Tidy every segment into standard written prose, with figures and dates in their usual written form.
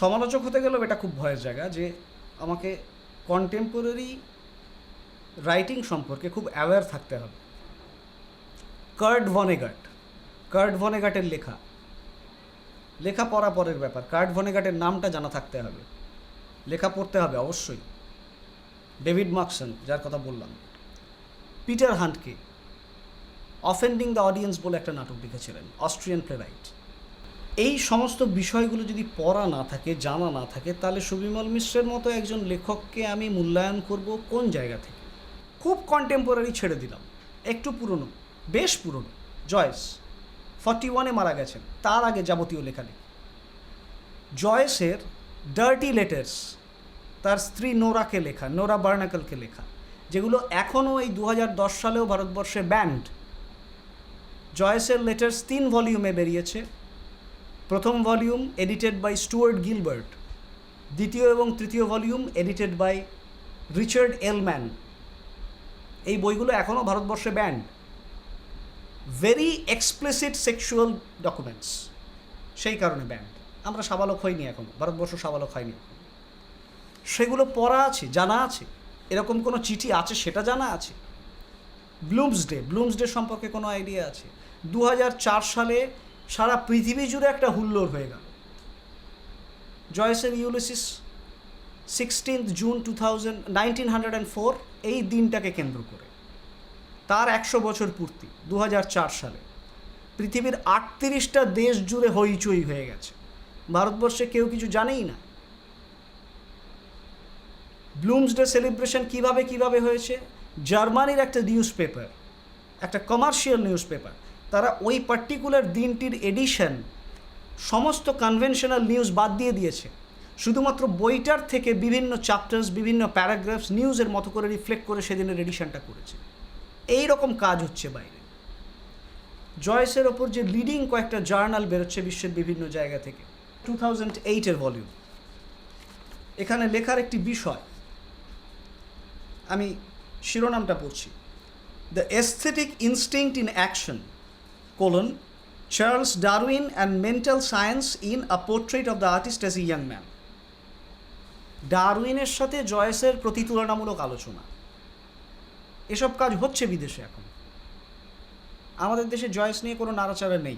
সমালোচক হতে গেলেও এটা খুব ভয়ের জায়গা যে আমাকে কন্টেম্পোরারি রাইটিং সম্পর্কে খুব অ্যাওয়্যার থাকতে হবে। কার্ট ভনেগাটের লেখা পড়া পরের ব্যাপার। কার্ট ভনেগাটের নামটা জানা থাকতে হবে, লেখা পড়তে হবে অবশ্যই। ডেভিড মার্কসন, যার কথা বললাম, পিটার হান্টকে অফেন্ডিং দ্য অডিয়েন্স বলে একটা নাটক লিখেছিলেন, অস্ট্রিয়ান প্লেরাইট। এই সমস্ত বিষয়গুলো যদি পড়া না থাকে, জানা না থাকে, তাহলে সুবিমল মিশ্রের মতো একজন লেখককে আমি মূল্যায়ন করব কোন জায়গা থেকে? খুব কন্টেম্পোরারি ছেড়ে দিলাম, একটু পুরনো, বেশ পুরনো। জয়েস 41-এ মারা গেছেন, তার আগে যাবতীয় লেখালেখি। জয়েসের ডার্টি লেটার্স তার স্ত্রী নোরা বার্নাকলকে লেখা, যেগুলো এখনও এই 2010 সালেও ভারতবর্ষে ব্যান্ড। জয়েসের লেটার্স 3 ভলিউমে বেরিয়েছে। প্রথম volume edited by Stuart Gilbert, দ্বিতীয় এবং তৃতীয় volume edited by Richard Ellmann. এই বইগুলো এখনও ভারতবর্ষে banned. Very explicit sexual documents, সেই কারণে ব্যান্ড। আমরা সাবালক হইনি এখনও, ভারতবর্ষ সাবালক হয়নি এখন। সেগুলো পড়া আছে, জানা আছে, এরকম কোনো চিঠি আছে সেটা জানা আছে। ব্লুমসডে সম্পর্কে কোনো আইডিয়া আছে? 2004 সালে সারা পৃথিবী জুড়ে একটা হুল্লোড় হয়ে গেল। জয়েসের ইউলিসিস 16 জুন 1904, এই দিনটাকে কেন্দ্র করে তার 100 বছর পূর্তি 2004 সালে পৃথিবীর 38টা দেশ জুড়ে হইচই হয়ে গেছে। ভারতবর্ষে কেউ কিছু জানেই না। ব্লুমসডে সেলিব্রেশন কিভাবে হয়েছে? জার্মানির একটা নিউজ পেপার, একটা কমার্শিয়াল নিউজ পেপার, তারা ওই পার্টিকুলার দিনটির এডিশন সমস্ত কনভেনশনাল নিউজ বাদ দিয়ে দিয়েছে। শুধুমাত্র বইটার থেকে বিভিন্ন চ্যাপ্টার্স, বিভিন্ন প্যারাগ্রাফস নিউজের মতো করে রিফ্লেক্ট করে সেদিনের এডিশনটা করেছে। এই রকম কাজ হচ্ছে বাইরে। জয়েসের ওপর যে লিডিং কয়েকটা জার্নাল বেরোচ্ছে বিশ্বের বিভিন্ন জায়গা থেকে, 2008-এর ভলিউম, এখানে লেখার একটি বিষয়, আমি শিরোনামটা পড়ছি, the aesthetic instinct in action: Charles Darwin and mental science in a portrait of the artist as a young man. ডারউইনের সাথে জয়েসের প্রতিতুলনামূলক আলোচনা। এসব কাজ হচ্ছে বিদেশে এখন। আমাদের দেশে জয়েস নিয়ে কোনো নাড়াচাড়া নেই।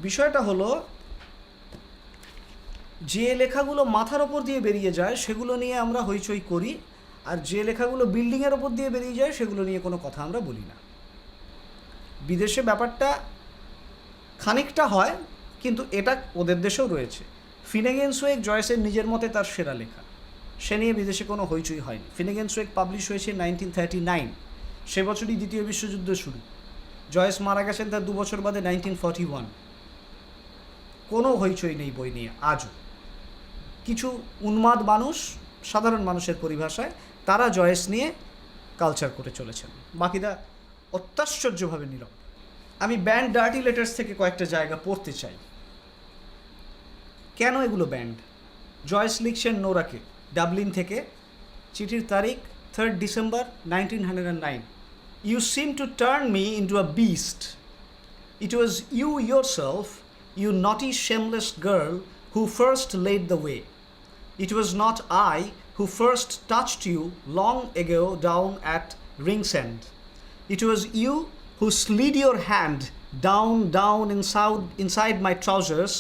বিষয়টা হলো, যে লেখাগুলো মাথার ওপর দিয়ে বেরিয়ে যায় সেগুলো নিয়ে আমরা হইচই করি, আর যে লেখাগুলো বিল্ডিংয়ের ওপর দিয়ে বেরিয়ে যায় সেগুলো নিয়ে কোনো কথা আমরা বলি না। বিদেশে ব্যাপারটা খানিকটা হয়, কিন্তু এটা ওদের দেশেও রয়েছে। ফিনেগেন্স ওয়েক জয়েসের নিজের মতে তার সেরা লেখা, সে নিয়ে বিদেশে কোনো হইচই হয়নি। ফিনেগেন্স ওয়েক পাবলিশ হয়েছে 1939, সে বছরই দ্বিতীয় বিশ্বযুদ্ধ শুরু। জয়েস মারা গেছেন তার 2 বছর বাদে 1941। কোনো হইচই নেই বই নিয়ে আজও। কিছু উন্মাদ মানুষ, সাধারণ মানুষের পরিভাষায়, তারা জয়েস নিয়ে কালচার করে চলেছেন, বাকিরা অত্যাশ্চর্যভাবে নীরব। আমি ব্যান্ড ডার্টি লেটার্স থেকে কয়েকটা জায়গা পড়তে চাই। কেন এগুলো ব্যান্ড? জয়েস লিখছেন নোরাকে, ডাবলিন থেকে। চিঠির তারিখ 3rd December 1909। You seem to turn me into a beast. It was you yourself, you naughty shameless girl, who first laid the way. It was not I who first touched you long ago down at Ringsend. It was you who slid your hand down inside my trousers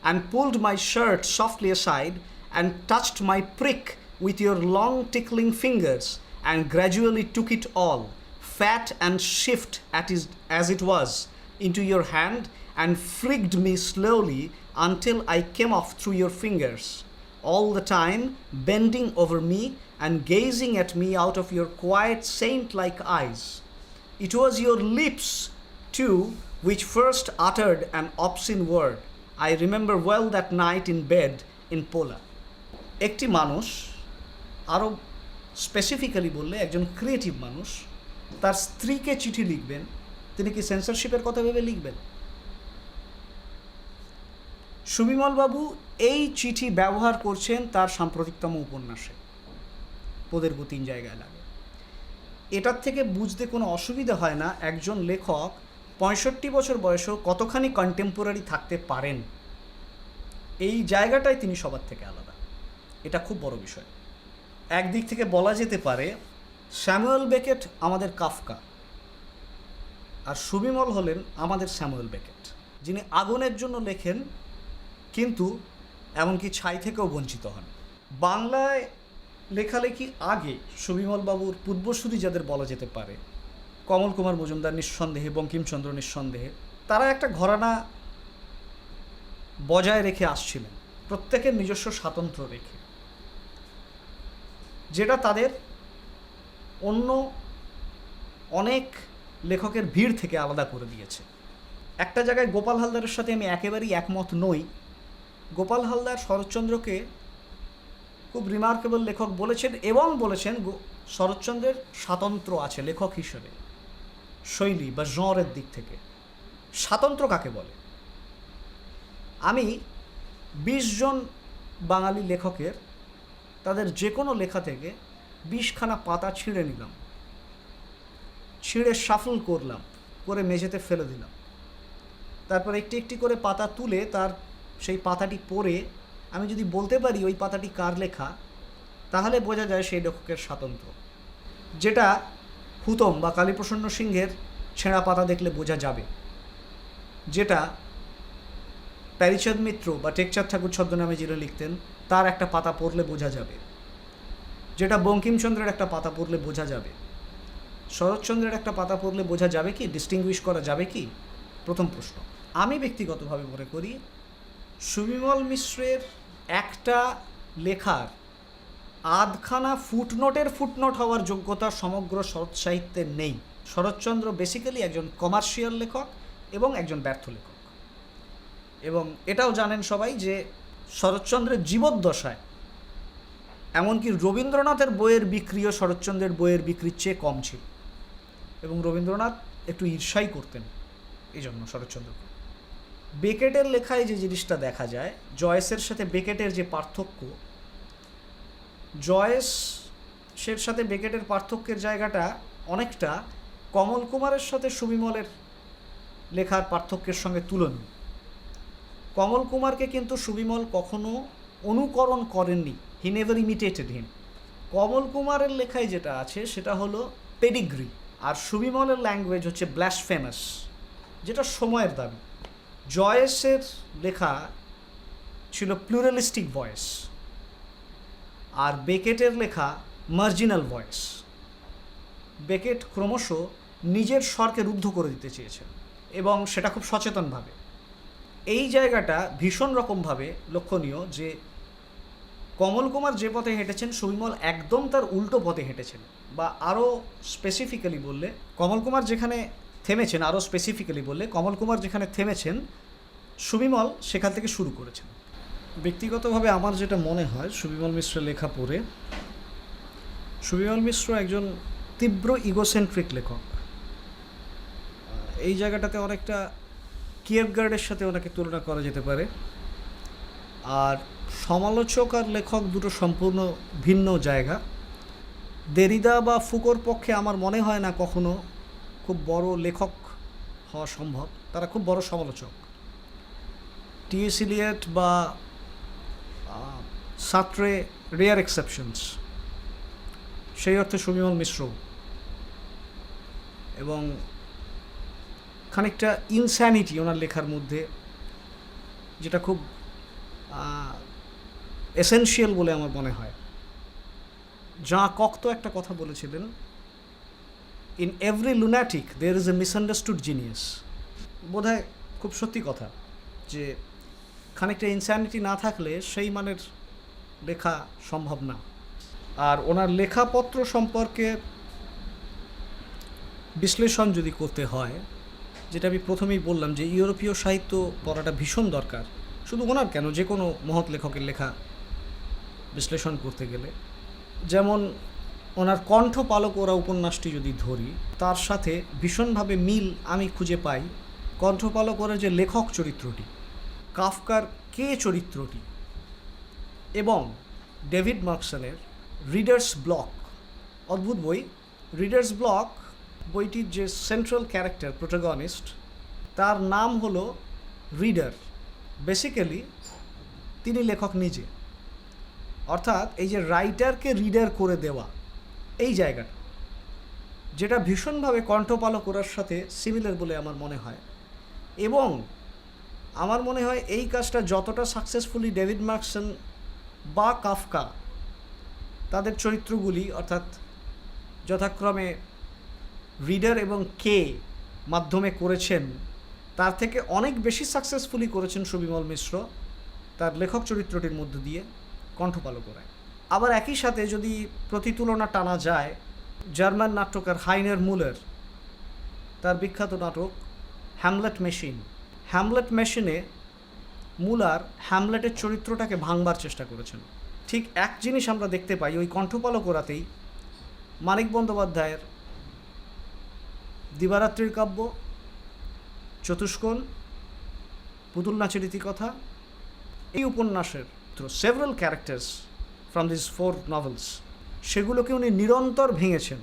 and pulled my shirt softly aside and touched my prick with your long tickling fingers and gradually took it all, fat and shift as it was, into your hand and frigged me slowly until I came off through your fingers, all the time bending over me and gazing at me out of your quiet saint-like eyes. It was your lips, too, which first uttered an obscene word. I remember well that night in bed in Pola. একটি মানুষ, আরও specifically বললে একজন creative মানুষ, তার স্ত্রীকে চিঠি লিখবেন, তিনি কি সেন্সরশিপের কথা ভেবে লিখবেন? সুবিমলবাবু এই চিঠি ব্যবহার করছেন তার সাম্প্রতিকতম উপন্যাসে, পোদের 3 জায়গায় লাগে। এটার থেকে বুঝতে কোনো অসুবিধা হয় না একজন লেখক 65 বছর বয়সেও কতখানি কন্টেম্পোরারি থাকতে পারেন। এই জায়গাটায় তিনি সবার থেকে আলাদা, এটা খুব বড় বিষয়। একদিক থেকে বলা যেতে পারে স্যামুয়েল বেকেট আমাদের কাফকা, আর সুবিমল হলেন আমাদের স্যামুয়েল বেকেট, যিনি আগুনের জন্য লেখেন কিন্তু এমনকি ছাই থেকেও বঞ্চিত হন। বাংলায় লেখালেখি আগে সুবিমল বাবুর পূর্বসূরি যাদের বলা যেতে পারে, কমল কুমার মজুমদার নিঃসন্দেহে, বঙ্কিমচন্দ্র নিঃসন্দেহে, তারা একটা ঘরানা বজায় রেখে আসছিলেন, প্রত্যেকের নিজস্ব স্বাতন্ত্র্য রেখে, যেটা তাদের অন্য অনেক লেখকের ভিড় থেকে আলাদা করে দিয়েছে। একটা জায়গায় গোপাল হালদারের সাথে আমি একেবারেই একমত নই। গোপাল হালদার শরৎচন্দ্রকে খুব রিমার্কেবল লেখক বলেছেন, এবং বলেছেন শরৎচন্দ্রের স্বাতন্ত্র্য আছে লেখক হিসেবে, শৈলী বা জঁরের দিক থেকে। স্বাতন্ত্র্য কাকে বলে? আমি 20 জন বাঙালি লেখকের তাদের যে কোনো লেখা থেকে 20খানা পাতা ছিঁড়ে নিলাম, ছিঁড়ে শাফল করলাম, করে মেঝেতে ফেলে দিলাম, তারপর একটি একটি করে পাতা তুলে তার সেই পাতাটি পড়ে আমি যদি বলতে পারি ওই পাতাটি কার লেখা, তাহলে বোঝা যায় সেই লেখকের স্বাতন্ত্র্য। যেটা হুতম বা কালীপ্রসন্ন সিংহের ছেঁড়া পাতা দেখলে বোঝা যাবে, যেটা প্যারীচাঁদ মিত্র বা টেকচাঁদ ঠাকুর ছদ্মনামে যিনি লিখতেন তার একটা পাতা পড়লে বোঝা যাবে, যেটা বঙ্কিমচন্দ্রের একটা পাতা পড়লে বোঝা যাবে। শরৎচন্দ্রের একটা পাতা পড়লে বোঝা যাবে কি? ডিস্টিংগুইশ করা যাবে কি? প্রথম প্রশ্ন। আমি ব্যক্তিগতভাবে মনে করি সুবিমল মিশ্রের একটা লেখার আধখানা ফুটনোট হওয়ার যোগ্যতা সমগ্র শরৎ সাহিত্যের নেই। শরৎচন্দ্র বেসিক্যালি একজন কমার্শিয়াল লেখক এবং একজন ব্যর্থ লেখক, এবং এটাও জানেন সবাই যে শরৎচন্দ্রের জীবদ্দশায় এমনকি রবীন্দ্রনাথের বইয়ের বিক্রিও শরৎচন্দ্রের বইয়ের বিক্রির চেয়ে কম ছিল, এবং রবীন্দ্রনাথ একটু ঈর্ষাই করতেন এই জন্য শরৎচন্দ্রকে। বেকেটের লেখায় যে জিনিসটা দেখা যায়, জয়েসের সাথে বেকেটের যে পার্থক্য, জয়েসের সাথে বেকেটের পার্থক্যের জায়গাটা অনেকটা কমল কুমারের সাথে সুবিমলের লেখার পার্থক্যের সঙ্গে তুলনীয়। কমল কুমারকে কিন্তু সুবিমল কখনো অনুকরণ করেননি, হি নেভার ইমিটেটেড হিম। কমল কুমারের লেখায় যেটা আছে সেটা হলো পেডিগ্রি, আর সুবিমলের ল্যাঙ্গুয়েজ হচ্ছে ব্ল্যাসফেমাস, যেটা সময়ের দাবি। জয়েসের লেখা ছিল প্লুরালিস্টিক ভয়েস, আর বেকেটের লেখা মার্জিনাল ভয়েস। বেকেট ক্রমশ নিজের স্বরকে রুদ্ধ করে দিতে চেয়েছেন, এবং সেটা খুব সচেতনভাবে। এই জায়গাটা ভীষণ রকমভাবে লক্ষণীয় যে কমল কুমার যে পথে হেঁটেছেন সুবিমল একদম তার উল্টো পথে হেঁটেছেন, বা আরও স্পেসিফিক্যালি বললে কমল কুমার যেখানে থেমেছেন, আরও স্পেসিফিক্যালি বললে কমল কুমার যেখানে থেমেছেন সুবিমল সেখান থেকে শুরু করেছেন। ব্যক্তিগতভাবে আমার যেটা মনে হয় সুবিমল মিশ্রের লেখা পড়ে, সুবিমল মিশ্র একজন তীব্র ইগোসেন্ট্রিক লেখক। এই জায়গাটাতে অনেকটা কিয়েরগার্ডের সাথে ওনাকে তুলনা করা যেতে পারে। আর সমালোচক আর লেখক দুটো সম্পূর্ণ ভিন্ন জায়গা। দেরিদা বা ফুকোর পক্ষে আমার মনে হয় না কখনো খুব বড় লেখক হওয়া সম্ভব, তারা খুব বড় সমালোচক। টি.এস. ইলিয়ট বা সার্ত্রে রেয়ার এক্সেপশনস, সেই অর্থে সুবিমল মিশ্র, এবং খানিকটা ইনস্যানিটি ওনার লেখার মধ্যে, যেটা খুব এসেনশিয়াল বলে আমার মনে হয়। জাঁ কক্ত একটা কথা বলেছিলেন, in every lunatic there is a misunderstood genius. বোধহয় খুব সত্যি কথা যে খানিকটা ইনস্যানিটি না থাকলে সেই মানের লেখা সম্ভব না। আর ওনার লেখাপত্র সম্পর্কে বিশ্লেষণ যদি করতে হয়, যেটা আমি প্রথমেই বললাম যে ইউরোপীয় সাহিত্য পড়াটা ভীষণ দরকার, শুধু ওনার কেন, যে কোনো মহৎ লেখকের লেখা বিশ্লেষণ করতে গেলে। যেমন ওনার কণ্ঠপালক ওরা উপন্যাসটি যদি ধরি, তার সাথে ভীষণভাবে মিল আমি খুঁজে পাই কণ্ঠপালক ওরা যে লেখক চরিত্রটি, কাফকার কে চরিত্রটি, এবং ডেভিড মার্কসনের রিডার্স ব্লক। অদ্ভুত বই। রিডার্স ব্লক বইটির যে সেন্ট্রাল ক্যারেক্টার, প্রোটাগনিস্ট, তার নাম হলো রিডার। বেসিক্যালি তিনি লেখক নিজে। অর্থাৎ এই যে রাইটারকে রিডার করে দেওয়া, এই জায়গাটা যেটা ভীষণভাবে কণ্ঠপাল করার সাথে সিমিলার বলে আমার মনে হয়। এবং আমার মনে হয় এই কাজটা যতটা সাকসেসফুলি ডেভিড মার্কসন বা কাফকা তাদের চরিত্রগুলি অর্থাৎ যথাক্রমে রিডার এবং কে মাধ্যমে করেছেন, তার থেকে অনেক বেশি সাকসেসফুলি করেছেন সুবিমল মিশ্র তার লেখক চরিত্রটির মধ্য দিয়ে কণ্ঠপাল করায়। আবার একই সাথে যদি প্রতিতুলনা টানা যায়, জার্মান নাট্যকার হাইনার মুলার তার বিখ্যাত নাটক হ্যামলেট মেশিনে মুলার হ্যামলেটের চরিত্রটাকে ভাঙবার চেষ্টা করেছেন। ঠিক এক জিনিস আমরা দেখতে পাই ওই কণ্ঠপাল করাতেই মানিক বন্দ্যোপাধ্যায়ের দিবারাত্রির কাব্য, চতুষ্কোণ, পুতুল নাচের ইতিকথা, এই উপন্যাসের several characters from this 4 novels সেগুলোকে উনি নিরন্তর ভেঙেছেন।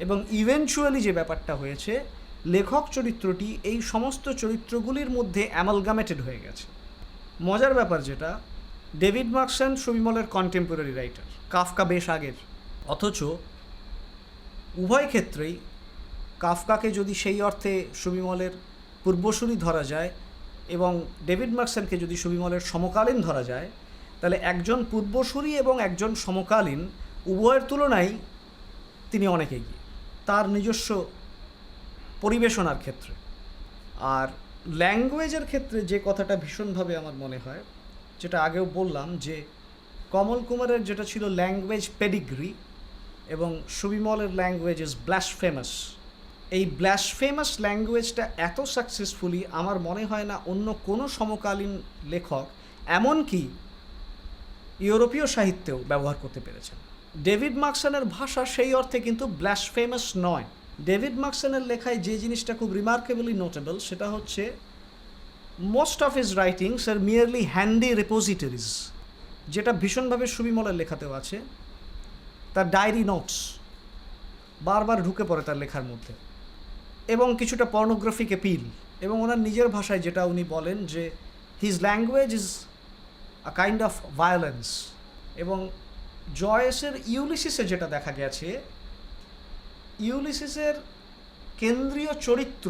এবং ইভেনচুয়ালি যে ব্যাপারটা হয়েছে, লেখক চরিত্রটি এই সমস্ত চরিত্রগুলির মধ্যে অ্যামালগামেটেড হয়ে গেছে। মজার ব্যাপার যেটা, ডেভিড মার্কসন সুবিমলের কন্টেম্পোরারি রাইটার, কাফকা বেশ আগের, অথচ উভয় ক্ষেত্রেই কাফকাকে যদি সেই অর্থে সুবিমলের পূর্বসূরি ধরা যায় এবং ডেভিড মার্কসনকে যদি সুবিমলের সমকালীন ধরা যায়, তাহলে একজন পূর্বসূরি এবং একজন সমকালীন উভয়ের তুলনায় তিনি অনেক এগিয়ে তার নিজস্ব পরিবেশনার ক্ষেত্রে। আর ল্যাঙ্গুয়েজের ক্ষেত্রে যে কথাটা ভীষণভাবে আমার মনে হয়, যেটা আগেও বললাম যে কমল কুমারের যেটা ছিল ল্যাঙ্গুয়েজ পেডিগ্রি এবং সুবিমলের ল্যাঙ্গুয়েজ ইজ ব্লাসফেমাস। এই ব্লাসফেমাস ল্যাঙ্গুয়েজটা এত সাকসেসফুলি আমার মনে হয় না অন্য কোনো সমকালীন লেখক এমনকি ইউরোপীয় সাহিত্যেও ব্যবহার করতে পেরেছেন। ডেভিড মার্কসনের ভাষা সেই অর্থে কিন্তু ব্লাসফেমাস নয়। ডেভিড মার্কসনের লেখায় যে জিনিসটা খুব রিমার্কেবলি নোটেবল সেটা হচ্ছে মোস্ট অফ হিজ রাইটিংস আর মিয়ারলি হ্যান্ডি রেপোজিটরিজ, যেটা ভীষণভাবে সুবিমলের লেখাতেও আছে। তার ডায়েরি নোটস বারবার ঢুকে পড়ে তার লেখার মধ্যে, এবং কিছুটা পর্নোগ্রাফিক অ্যাপিল। এবং ওনার নিজের ভাষায় যেটা উনি বলেন যে his language is a kind of violence. এবং জয়েসের ইউলিসিসে যেটা দেখা গেছে, ইউলিসিসের কেন্দ্রীয় চরিত্র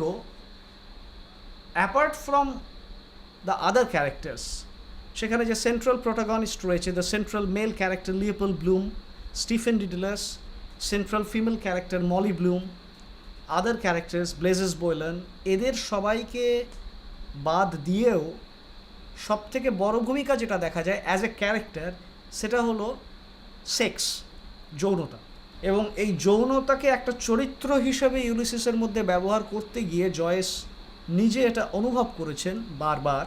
apart from the other characters, সেখানে যে সেন্ট্রাল প্রোটাগনিস্ট রয়েছে, the central male character Leopold Bloom, Stephen Dedalus, central female character Molly Bloom, other characters Blazes Boylan, এদের সবাইকে বাদ দিয়েও সবথেকে বড় ভূমিকা যেটা দেখা যায় অ্যাজ এ ক্যারেক্টার, সেটা হলো সেক্স, যৌনতা। এবং এই যৌনতাকে একটা চরিত্র হিসেবে ইউলিসিসের মধ্যে ব্যবহার করতে গিয়ে জয়েস নিজে এটা অনুভব করেছেন বারবার।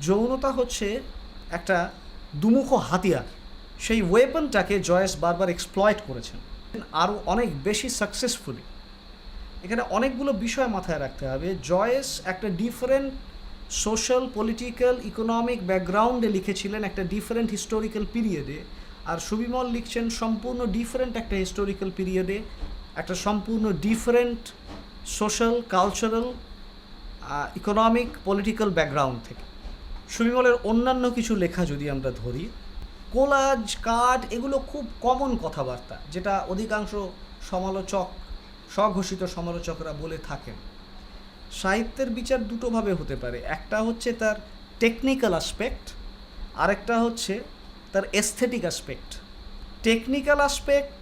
যৌনতা হচ্ছে একটা দুমুখ হাতিয়ার, সেই ওয়েপনটাকে জয়েস বারবার এক্সপ্লয়েট করেছেন আরও অনেক বেশি সাকসেসফুলি। এখানে অনেকগুলো বিষয় মাথায় রাখতে হবে। জয়েস একটা ডিফারেন্ট সোশ্যাল, পলিটিক্যাল, ইকোনমিক ব্যাকগ্রাউন্ডে লিখেছিলেন একটা ডিফারেন্ট হিস্টোরিক্যাল পিরিয়ডে, আর সুবিমল লিখছেন সম্পূর্ণ ডিফারেন্ট একটা হিস্টোরিক্যাল পিরিয়ডে, একটা সম্পূর্ণ different social, cultural, economic, political background থেকে। সুবিমলের অন্যান্য কিছু লেখা যদি আমরা ধরি, কোলাজ, কার্ড, এগুলো খুব কমন কথাবার্তা, যেটা অধিকাংশ সমালোচক, স্বঘোষিত সমালোচকরা বলে থাকেন। সাহিত্যের বিচার দুটোভাবে হতে পারে, একটা হচ্ছে তার টেকনিক্যাল অ্যাসপেক্ট, আরেকটা হচ্ছে তার এস্থেটিক অ্যাসপেক্ট। টেকনিক্যাল অ্যাসপেক্ট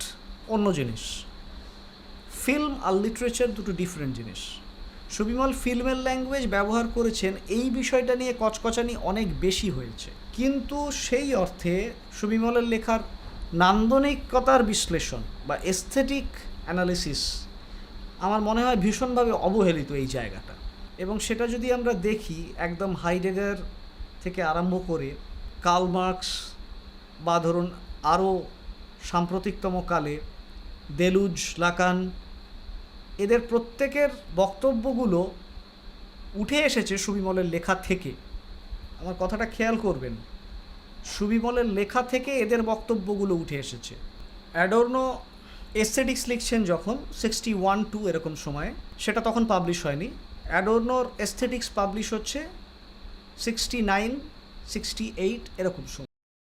অন্য জিনিস, ফিল্ম আর লিটারেচার দুটো ডিফারেন্ট জিনিস। সুবিমল ফিল্মের ল্যাঙ্গুয়েজ ব্যবহার করেছেন, এই বিষয়টা নিয়ে কচকচানি অনেক বেশি হয়েছে, কিন্তু সেই অর্থে সুবিমলের লেখার নান্দনিকতার বিশ্লেষণ বা এস্থেটিক অ্যানালিসিস আমার মনে হয় ভীষণভাবে অবহেলিত এই জায়গাটা। এবং সেটা যদি আমরা দেখি, একদম হাইডেগার থেকে আরম্ভ করে কার্ল মার্কস বা ধরুন আরও সাম্প্রতিকতম কালে দেলুজ, লাকান, এদের প্রত্যেকের বক্তব্যগুলো উঠে এসেছে সুবিমলের লেখা থেকে। আমার কথাটা খেয়াল করবেন, সুবিমলের লেখা থেকে এদের বক্তব্যগুলো উঠে এসেছে। অ্যাডর্নো এস্থেটিক্স লিখছেন যখন 61-2 এরকম সময়ে, সেটা তখন পাবলিশ হয়নি। অ্যাডর্নোর এস্থেটিক্স পাবলিশ হচ্ছে 69, 68 এরকম সময়।